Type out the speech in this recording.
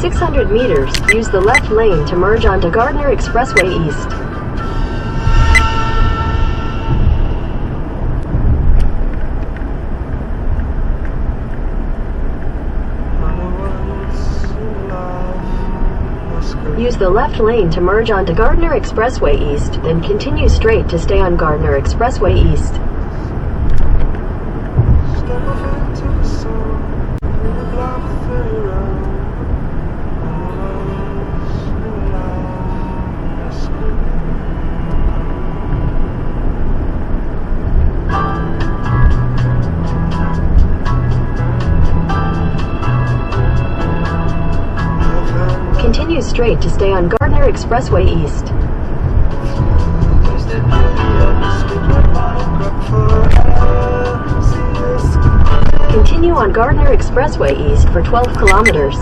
600 meters, use the left lane to merge onto Gardiner Expressway East. Use the left lane to merge onto Gardiner Expressway East, then continue straight to stay on Gardiner Expressway East. Continue straight to stay on Gardiner Expressway East. Continue on Gardiner Expressway East for 12 kilometers.